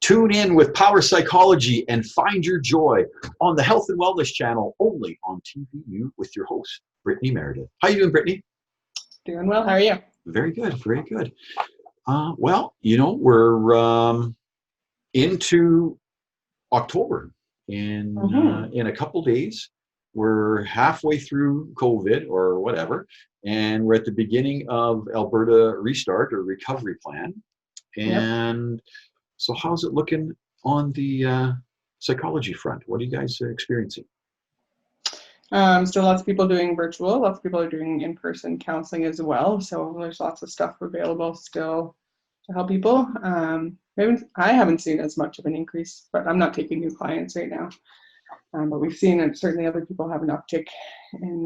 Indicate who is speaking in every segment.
Speaker 1: Tune in with Power Psychology and find your joy on the Health and Wellness channel, only on TVU, with your host, Brittany Meredith. How you doing, Brittany?
Speaker 2: Doing well. How are you?
Speaker 1: Very good, very good. Well, you know, we're into October. In a couple days, we're halfway through COVID or whatever, and we're at the beginning of Alberta Restart or Recovery Plan. And so how's it looking on the psychology front? What are you guys experiencing?
Speaker 2: Still lots of people doing virtual. Lots of people are doing in-person counseling as well. So there's lots of stuff available still to help people. I haven't seen as much of an increase, but I'm not taking new clients right now. But we've seen, and certainly other people have an uptick in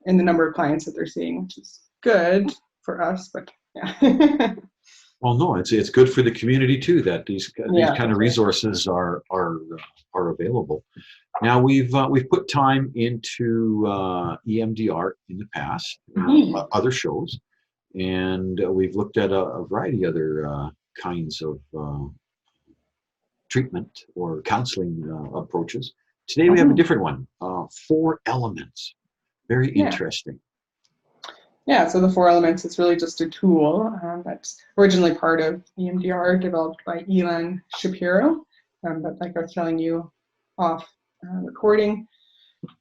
Speaker 2: the number of clients that they're seeing, which is good for us. But yeah.
Speaker 1: Well, no, it's good for the community too that these kind of resources are available. Now we've put time into EMDR in the past, other shows, and we've looked at a variety of other kinds of treatment or counseling approaches. Today we have a different one, 4 elements. Very interesting.
Speaker 2: Yeah, so the 4 elements is really just a tool that's originally part of EMDR, developed by Elon Shapiro. But like I was telling you off recording,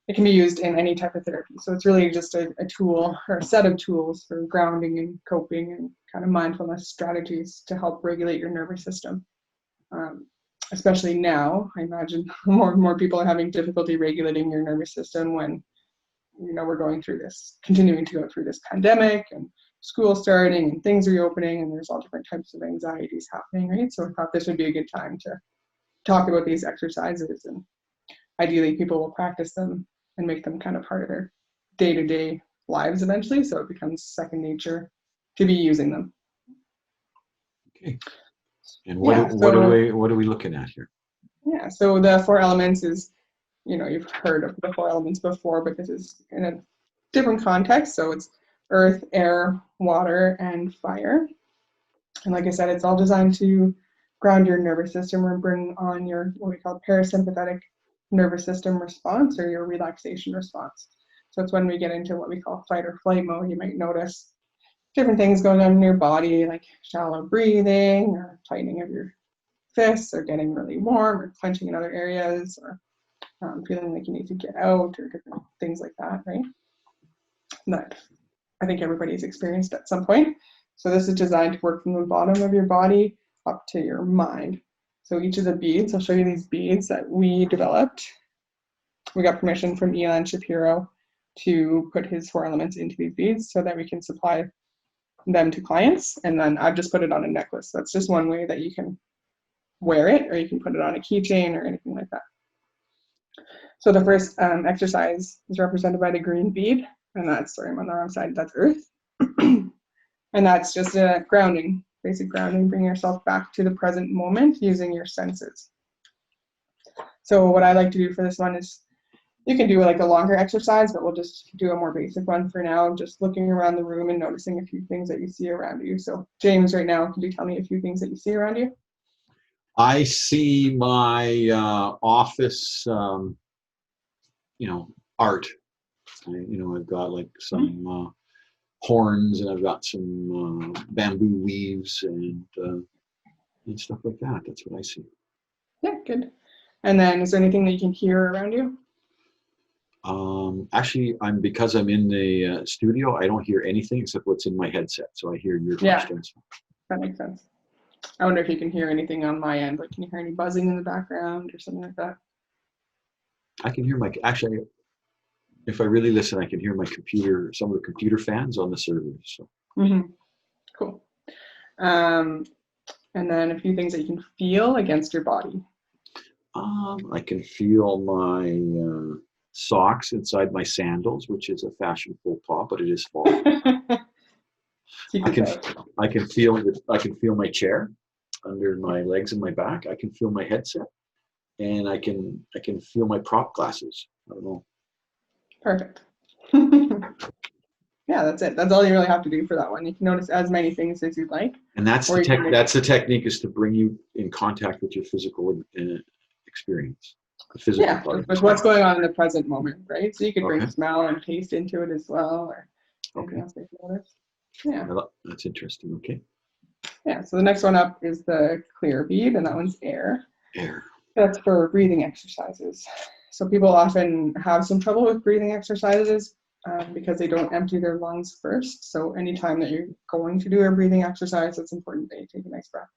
Speaker 2: it can be used in any type of therapy. So it's really just a tool or a set of tools for grounding and coping and kind of mindfulness strategies to help regulate your nervous system. Especially now, I imagine more and more people are having difficulty regulating your nervous system when we're continuing to go through this pandemic and school starting and things reopening, and there's all different types of anxieties happening, right? So I thought this would be a good time to talk about these exercises, and ideally people will practice them and make them kind of part of their day-to-day lives eventually, so it becomes second nature to be using them.
Speaker 1: Okay. And what are we looking at here?
Speaker 2: Yeah, so the 4 elements is, you've heard of the 4 elements before, but this is in a different context. So it's earth, air, water, and fire. And like I said, it's all designed to ground your nervous system or bring on your, what we call parasympathetic nervous system response, or your relaxation response. So it's when we get into what we call fight or flight mode, you might notice different things going on in your body, like shallow breathing or tightening of your fists, or getting really warm, or clenching in other areas, or feeling like you need to get out, or different things like that, right? That I think everybody's experienced at some point. So this is designed to work from the bottom of your body up to your mind. So each of the beads, I'll show you these beads that we developed. We got permission from Elon Shapiro to put his 4 elements into these beads so that we can supply them to clients. And then I've just put it on a necklace. That's just one way that you can wear it, or you can put it on a keychain or anything like that. So the first exercise is represented by the green bead, and that's, sorry, I'm on the wrong side, that's earth. And that's just a grounding, basic grounding, bring yourself back to the present moment using your senses. So what I like to do for this one is, you can do like a longer exercise, but we'll just do a more basic one for now, just looking around the room and noticing a few things that you see around you. So James, right now, can you tell me a few things that you see around you?
Speaker 1: I see my office, art. I've got like some horns, and I've got some bamboo weaves and stuff like that. That's what I see.
Speaker 2: Yeah, good. And then is there anything that you can hear around you?
Speaker 1: Actually, because I'm in the studio, I don't hear anything except what's in my headset. So I hear your questions.
Speaker 2: That makes sense. I wonder if you can hear anything on my end. Like, can you hear any buzzing in the background or something like that?
Speaker 1: I can hear actually, if I really listen, I can hear my computer, some of the computer fans on the server. So.
Speaker 2: Cool. And then a few things that you can feel against your body.
Speaker 1: I can feel my socks inside my sandals, which is a fashion faux pas, but it is fall. I can feel my chair under my legs and my back. I can feel my headset, and I can feel my prop glasses. I don't know.
Speaker 2: Perfect. Yeah, that's it. That's all you really have to do for that one. You can notice as many things as you'd like.
Speaker 1: And that's
Speaker 2: Or you can
Speaker 1: that's the technique, is to bring you in contact with your physical experience, the physical
Speaker 2: yeah,
Speaker 1: part.
Speaker 2: with what's going on in the present moment, right? So you could bring
Speaker 1: Okay.
Speaker 2: smell and taste into it as well, or anything
Speaker 1: Okay.
Speaker 2: else that you notice. Yeah.
Speaker 1: That's interesting. Okay.
Speaker 2: Yeah. So the next one up is the clear bead, and that one's air.
Speaker 1: Air.
Speaker 2: That's for breathing exercises. So people often have some trouble with breathing exercises because they don't empty their lungs first. So anytime that you're going to do a breathing exercise, it's important that you take a nice breath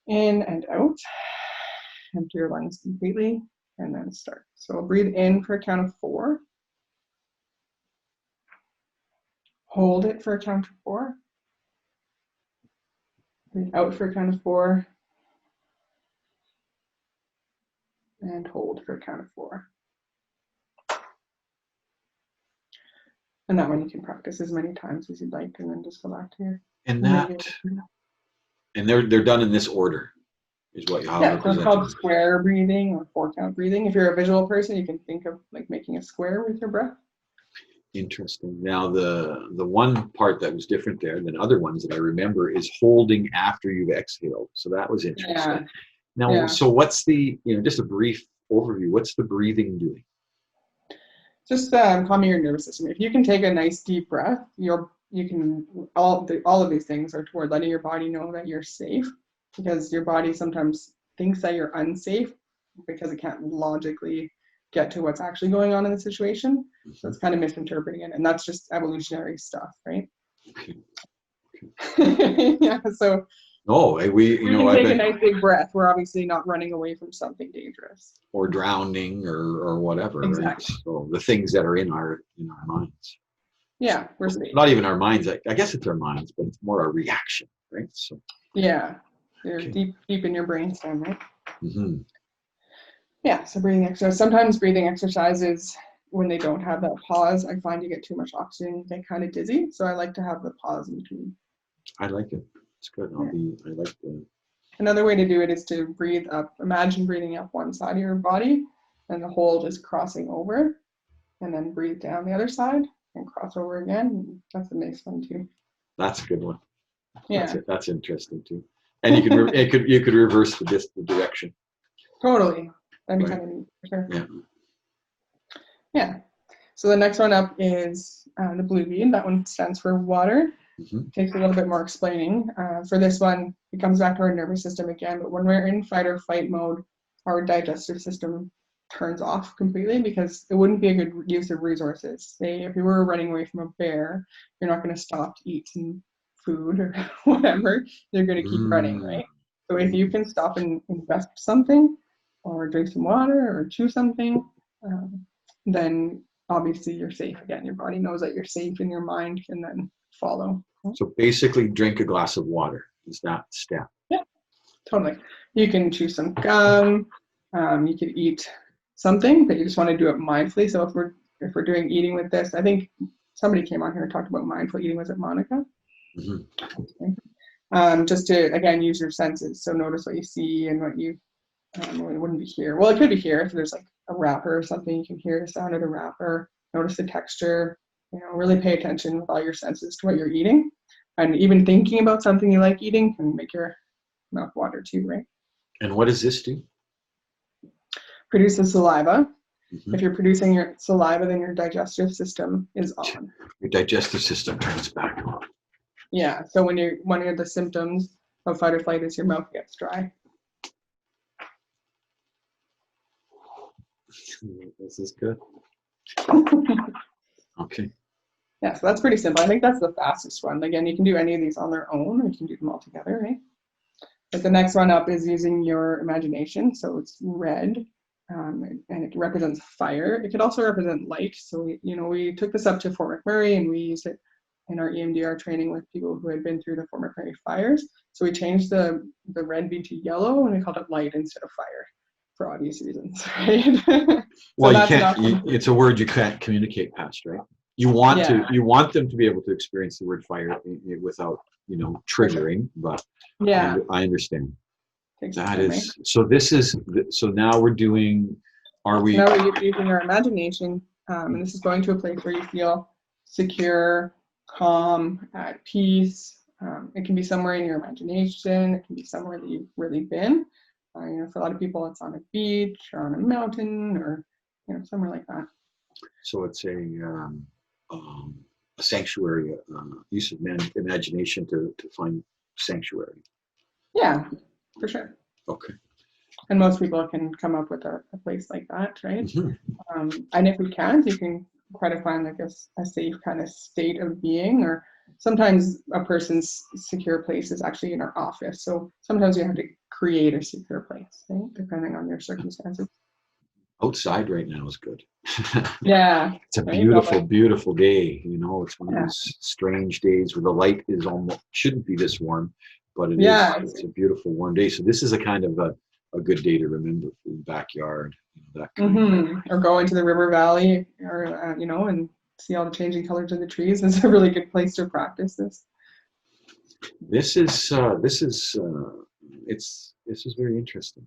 Speaker 2: in and out. Empty your lungs completely, and then start. So breathe in for a count of 4. Hold it for a count of 4. Breathe out for a count of 4. And hold for a count of 4. And that one you can practice as many times as you'd like, and then just go back to your
Speaker 1: And
Speaker 2: regular.
Speaker 1: and they're done in this order, is what how
Speaker 2: Yeah,
Speaker 1: they're
Speaker 2: so it's
Speaker 1: presented.
Speaker 2: called square breathing or 4-count breathing. If you're a visual person, you can think of like making a square with your breath.
Speaker 1: Interesting. Now the one part that was different there than other ones that I remember is holding after you've exhaled. So that was interesting.
Speaker 2: Yeah.
Speaker 1: Now,
Speaker 2: Yeah.
Speaker 1: so what's the, just a brief overview, what's the breathing doing?
Speaker 2: Just calming your nervous system. If you can take a nice deep breath, you can all of these things are toward letting your body know that you're safe, because your body sometimes thinks that you're unsafe because it can't logically get to what's actually going on in the situation. So it's kind of misinterpreting it, and that's just evolutionary stuff, right?
Speaker 1: Okay.
Speaker 2: Yeah. So
Speaker 1: we
Speaker 2: you can take a nice big breath. We're obviously not running away from something dangerous
Speaker 1: or drowning or whatever.
Speaker 2: Exactly.
Speaker 1: Right? So the things that are in our minds.
Speaker 2: Yeah, we're safe.
Speaker 1: Not even our minds. I guess it's our minds, but it's more our reaction, right? So
Speaker 2: yeah, you're
Speaker 1: okay.
Speaker 2: deep in your brainstem, right?
Speaker 1: Mm-hmm.
Speaker 2: Yeah, so breathing exercise. Sometimes breathing exercises, when they don't have that pause, I find you get too much oxygen, you get kind of dizzy. So I like to have the pause in between.
Speaker 1: I like it. It's good. I like the.
Speaker 2: Another way to do it is to breathe up. Imagine breathing up one side of your body and the whole just crossing over, and then breathe down the other side and cross over again. That's a nice one too.
Speaker 1: That's a good one.
Speaker 2: Yeah.
Speaker 1: That's interesting too. And you could reverse the direction.
Speaker 2: Totally. That'd be
Speaker 1: Right.
Speaker 2: kind of neat for sure.
Speaker 1: Yeah.
Speaker 2: Yeah. So the next one up is the blue bead. That one stands for water.
Speaker 1: Mm-hmm.
Speaker 2: Takes a little bit more explaining. For this one, it comes back to our nervous system again. But when we're in fight or flight mode, our digestive system turns off completely, because it wouldn't be a good use of resources. Say if you were running away from a bear, you're not going to stop to eat some food or whatever. You're going to keep running, right? So if you can stop and invest something, or drink some water, or chew something, then obviously you're safe again. Your body knows that you're safe, and your mind can then follow.
Speaker 1: So basically, drink a glass of water is that step.
Speaker 2: Yeah, totally. You can chew some gum. You could eat something, but you just want to do it mindfully. So if we're doing eating with this, I think somebody came on here and talked about mindful eating. Was it Monica?
Speaker 1: Mm-hmm.
Speaker 2: Just to again use your senses. So notice what you see and what you it wouldn't be here. Well, it could be here if there's like a wrapper or something. You can hear the sound of the wrapper. Notice the texture. Really pay attention with all your senses to what you're eating. And even thinking about something you like eating can make your mouth water too, right?
Speaker 1: And what does this do?
Speaker 2: Produces saliva.
Speaker 1: Mm-hmm.
Speaker 2: If you're producing your saliva, then your digestive system is on.
Speaker 1: Your digestive system turns back on.
Speaker 2: Yeah. So one of the symptoms of fight or flight is your mouth gets dry.
Speaker 1: This is good. Okay.
Speaker 2: Yeah, so that's pretty simple. I think that's the fastest one. Again, you can do any of these on their own, or you can do them all together, right? But the next one up is using your imagination. So it's red, and it represents fire. It could also represent light. So we took this up to Fort McMurray, and we used it in our EMDR training with people who had been through the Fort McMurray fires. So we changed the red bead to yellow, and we called it light instead of fire, for obvious reasons, right?
Speaker 1: Well, you can't. It's a word you can't communicate past, right? You want them to be able to experience the word fire without triggering, but yeah, I understand. That is so. This is so. Now we're doing. Are we?
Speaker 2: Now we're using our imagination, and this is going to a place where you feel secure, calm, at peace. It can be somewhere in your imagination. It can be somewhere that you've really been. For a lot of people, it's on a beach or on a mountain or somewhere like that.
Speaker 1: So it's a sanctuary, use of imagination to find sanctuary.
Speaker 2: Yeah, for sure.
Speaker 1: Okay.
Speaker 2: And most people can come up with a place like that, right?
Speaker 1: Mm-hmm.
Speaker 2: And if you can't, you can try to find like a safe kind of state of being, or sometimes a person's secure place is actually in our office. So sometimes you have to create a secure place, right? Depending on your circumstances.
Speaker 1: Outside right now is good.
Speaker 2: Yeah.
Speaker 1: It's a
Speaker 2: right?
Speaker 1: beautiful, beautiful day. It's one of those strange days where the light is almost shouldn't be this warm, but it is. It's a beautiful warm day. So this is a kind of a good day to remember for the backyard. That kind of.
Speaker 2: Or go into the river valley, or and see all the changing colors of the trees. It's a really good place to practice this.
Speaker 1: This is very interesting.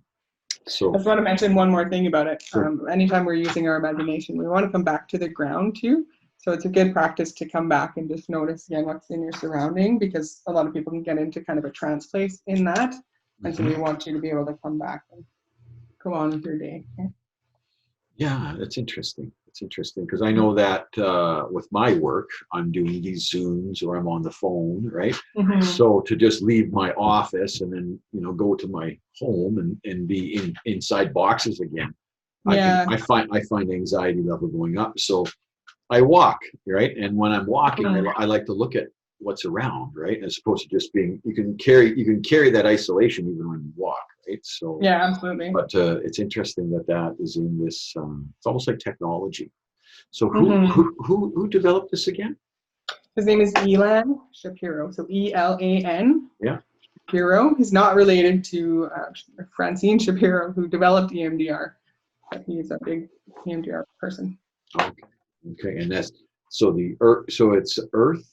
Speaker 1: So
Speaker 2: I just want to mention one more thing about it. Anytime we're using our imagination, we want to come back to the ground too. So it's a good practice to come back and just notice again what's in your surrounding, because a lot of people can get into kind of a trance place in that. And so we want you to be able to come back and go on with your day. Okay?
Speaker 1: Yeah, that's interesting. It's interesting because I know that with my work, I'm doing these Zooms or I'm on the phone, right?
Speaker 2: Mm-hmm.
Speaker 1: So to just leave my office and then go to my home and be inside boxes again, I find anxiety level going up. So I walk, right? And when I'm walking, I like to look at what's around, right? As opposed to just being, you can carry that isolation even when you walk, right? So
Speaker 2: yeah, absolutely.
Speaker 1: But it's interesting that is in this. It's almost like technology. So who developed this again?
Speaker 2: His name is Elan Shapiro. So Elan.
Speaker 1: Yeah.
Speaker 2: Shapiro. He's not related to Francine Shapiro, who developed EMDR. But he's a big EMDR person.
Speaker 1: Okay, and that's so the earth. So it's earth,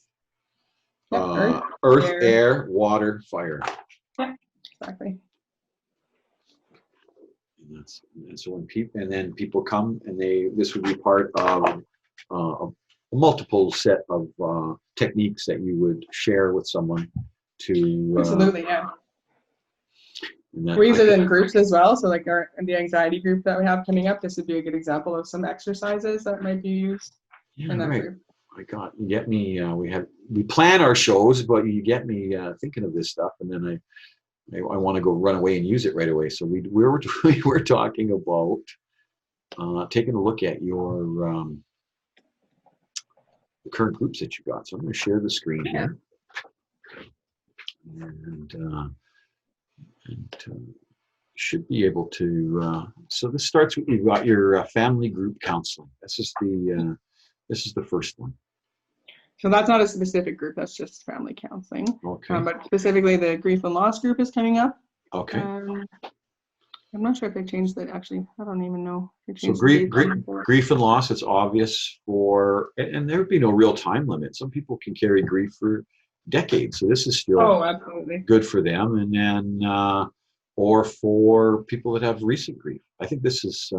Speaker 1: earth, air, water, fire.
Speaker 2: Yeah, exactly.
Speaker 1: And so when people come and this would be part of a multiple set of techniques that you would share with someone to.
Speaker 2: Absolutely, yeah. We use it in groups as well. So like the anxiety group that we have coming up, this would be a good example of some exercises that might be used in that group.
Speaker 1: You get me. We plan our shows, but you get me thinking of this stuff, and then I want to go run away and use it right away. So we were talking about taking a look at your the current groups that you got. So I'm going to share the screen here, and should be able to. So this starts with you've got your family group counseling. This is the first one.
Speaker 2: So that's not a specific group, that's just family counseling.
Speaker 1: Okay.
Speaker 2: But specifically the grief and loss group is coming up.
Speaker 1: Okay.
Speaker 2: I'm not sure if they changed that, actually. I don't even know.
Speaker 1: So grief and loss, it's obvious and there would be no real time limit. Some people can carry grief for decades. So this is still
Speaker 2: absolutely
Speaker 1: good for them. And then, or for people that have recent grief. I think this is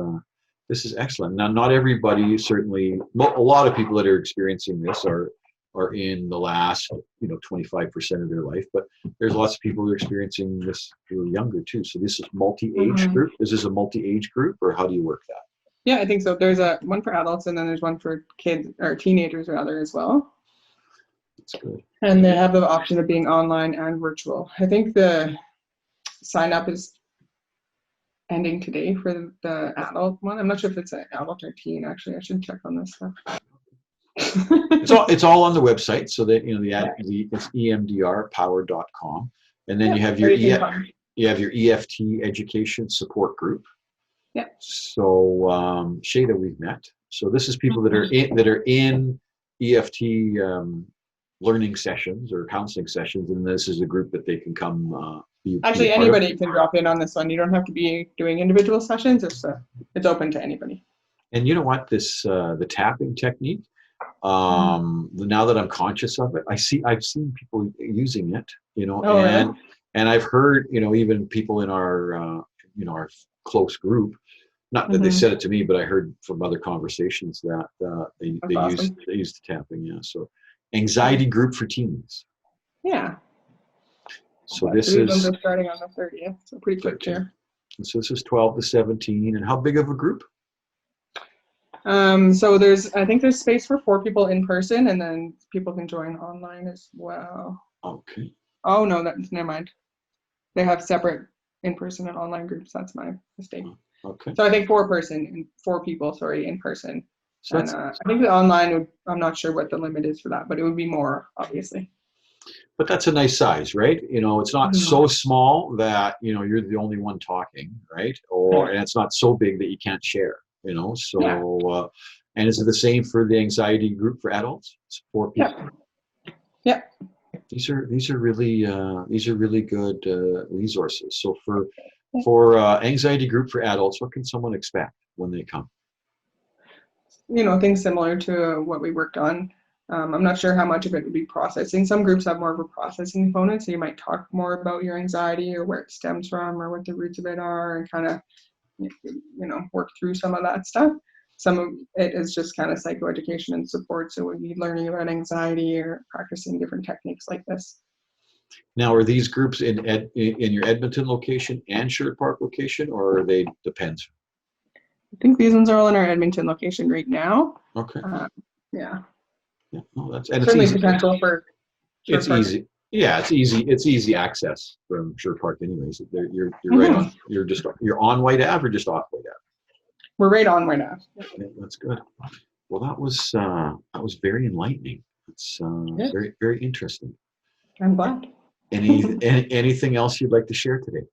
Speaker 1: excellent. Now, not everybody, certainly, a lot of people that are experiencing this are in the last 25% of their life, but there's lots of people that are experiencing this who are younger too. So this is multi-age group. Is this a multi-age group, or how do you work that?
Speaker 2: Yeah, I think so. There's one for adults, and then there's one for kids or teenagers rather as well.
Speaker 1: That's good.
Speaker 2: And they have the option of being online and virtual. I think the sign up is ending today for the adult one. I'm not sure if it's an adult or teen, actually. I should check on this stuff.
Speaker 1: It's all on the website, so that it's emdrpower.com, and then you have your EFT education support group.
Speaker 2: Yeah.
Speaker 1: So Shada, we've met. So this is people that are in EFT learning sessions or counseling sessions, and this is a group that they can come.
Speaker 2: Actually, anybody can drop in on this one. You don't have to be doing individual sessions. It's open to anybody.
Speaker 1: And you know what? The tapping technique. Now that I'm conscious of it, I've seen people using it, and I've heard, even people in our, our close group, Not that they said it to me, but I heard from other conversations that they
Speaker 2: That's awesome.
Speaker 1: use the tapping. Yeah. So anxiety group for teens.
Speaker 2: Yeah.
Speaker 1: So
Speaker 2: Yeah,
Speaker 1: this
Speaker 2: so these ones
Speaker 1: is
Speaker 2: are starting on the 30th, so pretty quick here.
Speaker 1: so this is 12 to 17. And how big of a group?
Speaker 2: So I think there's space for 4 people in person, and then people can join online as well.
Speaker 1: Okay.
Speaker 2: Oh no, never mind. They have separate in-person and online groups. That's my mistake.
Speaker 1: Okay.
Speaker 2: So I think 4 people, sorry, in person.
Speaker 1: So
Speaker 2: And I think the online I'm not sure what the limit is for that, but it would be more, obviously.
Speaker 1: but that's a nice size, right? It's not so small that, you're the only one talking, right? And it's not so big that you can't share, So, and is it the same for the anxiety group for adults? It's 4 people.
Speaker 2: Yeah.
Speaker 1: These are really good resources. So for anxiety group for adults, what can someone expect when they come?
Speaker 2: Things similar to what we worked on. I'm not sure how much of it would be processing. Some groups have more of a processing component, so you might talk more about your anxiety or where it stems from or what the roots of it are, and kind of work through some of that stuff. Some of it is just kind of psychoeducation and support, so we'd be learning about anxiety or practicing different techniques like this.
Speaker 1: Now, are these groups in your Edmonton location and Sherwood Park location, or are they depends?
Speaker 2: I think these ones are all in our Edmonton location right now.
Speaker 1: Okay.
Speaker 2: Yeah.
Speaker 1: Yeah. No, it's
Speaker 2: certainly
Speaker 1: easy.
Speaker 2: Potential for.
Speaker 1: It's easy. Yeah, it's easy. It's easy access from Sherwood Park, anyways. You're right on. You're on White Ave or just off White Ave?
Speaker 2: We're right on White Ave.
Speaker 1: Yeah, that's good. Well, that was very enlightening. It's very, very interesting.
Speaker 2: I'm glad.
Speaker 1: Anything else you'd like to share today?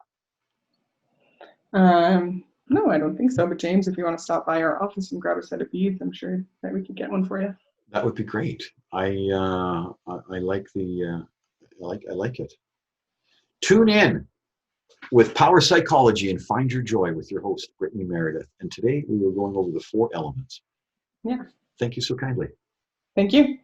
Speaker 2: No, I don't think so. But James, if you want to stop by our office and grab a set of beads, I'm sure that we could get one for you.
Speaker 1: That would be great. I like I like it. Tune in with Power Psychology and Find Your Joy with your host, Brittany Meredith. And today we are going over the 4 elements.
Speaker 2: Yeah.
Speaker 1: Thank you so kindly.
Speaker 2: Thank you.